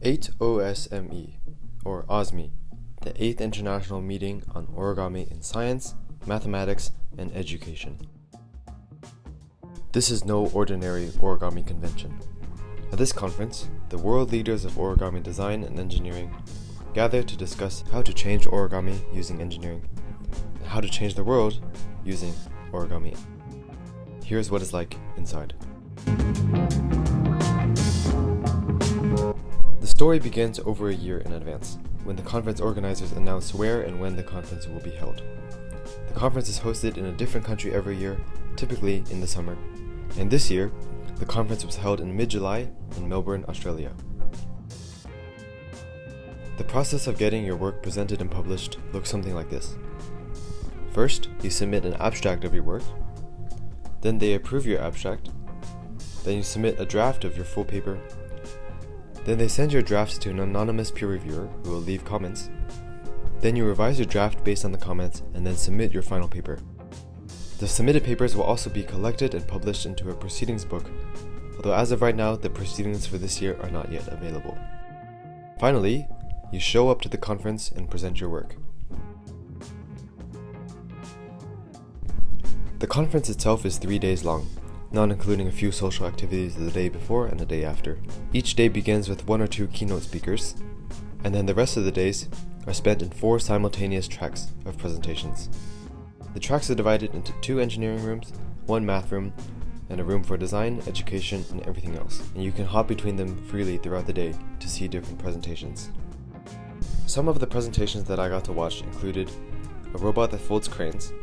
8 OSME, or OSME, the 8th International Meeting on Origami in Science, Mathematics, and Education. This is no ordinary origami convention. At this conference, the world leaders of origami design and engineering gather to discuss how to change origami using engineering, and how to change the world using origami. Here's what it's like inside. The story begins over a year in advance, when the conference organizers announce where and when the conference will be held. The conference is hosted in a different country every year, typically in the summer, and this year, the conference was held in mid-July in Melbourne, Australia. The process of getting your work presented and published looks something like this. First, you submit an abstract of your work, then they approve your abstract, then you submit a draft of your full paper, then they send your drafts to an anonymous peer reviewer who will leave comments, then you revise your draft based on the comments and then submit your final paper. The submitted papers will also be collected and published into a proceedings book, although as of right now, the proceedings for this year are not yet available. Finally, you show up to the conference and present your work. The conference itself is 3 days long, not including a few social activities the day before and the day after. Each day begins with 1 or 2 keynote speakers, and then the rest of the days are spent in 4 simultaneous tracks of presentations. The tracks are divided into 2 engineering rooms, 1 math room, and a room for design, education, and everything else, and you can hop between them freely throughout the day to see different presentations. Some of the presentations that I got to watch included a robot that folds cranes,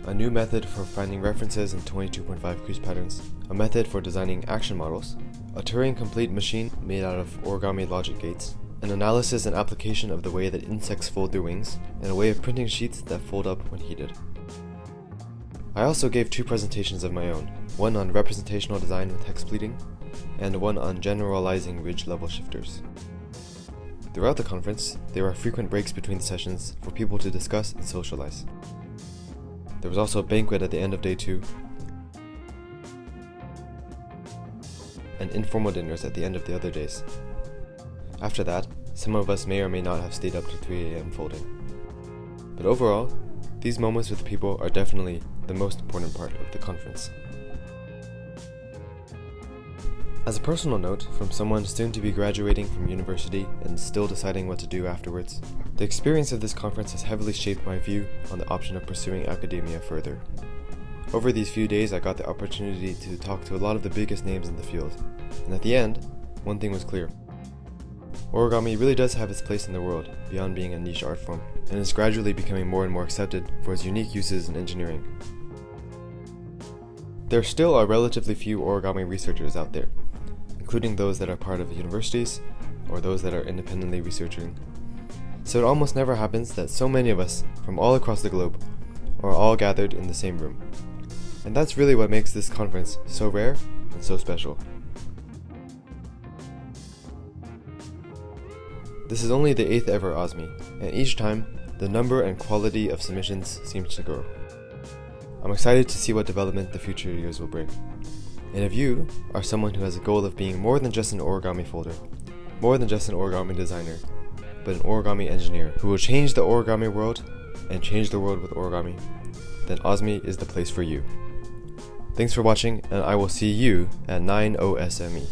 a new method for finding references in 22.5 crease patterns, a method for designing action models, a Turing-complete machine made out of origami logic gates, an analysis and application of the way that insects fold their wings, and a way of printing sheets that fold up when heated. I also gave 2 presentations of my own, one on representational design with hex pleating, and one on generalizing ridge level shifters. Throughout the conference, there are frequent breaks between the sessions for people to discuss and socialize. There was also a banquet at the end of day 2, and informal dinners at the end of the other days. After that, some of us may or may not have stayed up to 3 AM folding. But overall, these moments with people are definitely the most important part of the conference. As a personal note, from someone soon to be graduating from university and still deciding what to do afterwards, the experience of this conference has heavily shaped my view on the option of pursuing academia further. Over these few days, I got the opportunity to talk to a lot of the biggest names in the field, and at the end, one thing was clear. Origami really does have its place in the world, beyond being a niche art form, and is gradually becoming more and more accepted for its unique uses in engineering. There still are relatively few origami researchers out there, including those that are part of universities, or those that are independently researching. So it almost never happens that so many of us, from all across the globe, are all gathered in the same room. And that's really what makes this conference so rare and so special. This is only the 8th ever OSME, and each time, the number and quality of submissions seems to grow. I'm excited to see what development the future years will bring. And if you are someone who has a goal of being more than just an origami folder, more than just an origami designer, but an origami engineer who will change the origami world and change the world with origami, then OSME is the place for you. Thanks for watching, and I will see you at 9 OSME.